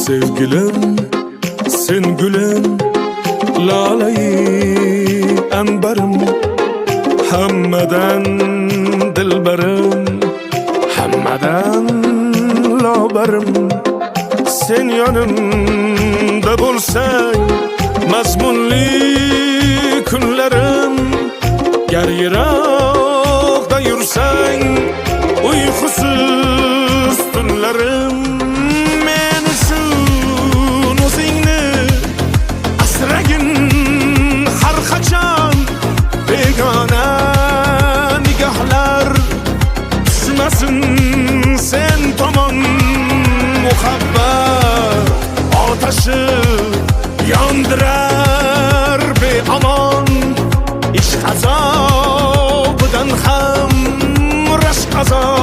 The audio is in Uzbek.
Sevgilim, sen gülüm, laleyi anbarım, hammadan dilberim, hammadan laberim. Sen yanımda bo'lsang, mazmunli kunlarim, gar yiroqda yursang, uyqusiz tunlarim. Men uchun o'zingni asragin har qachon, begona nigohlar tushmasin sen tomon. Muhabbat otashi yondirar beomon, ishq azobidan ham rashk azob.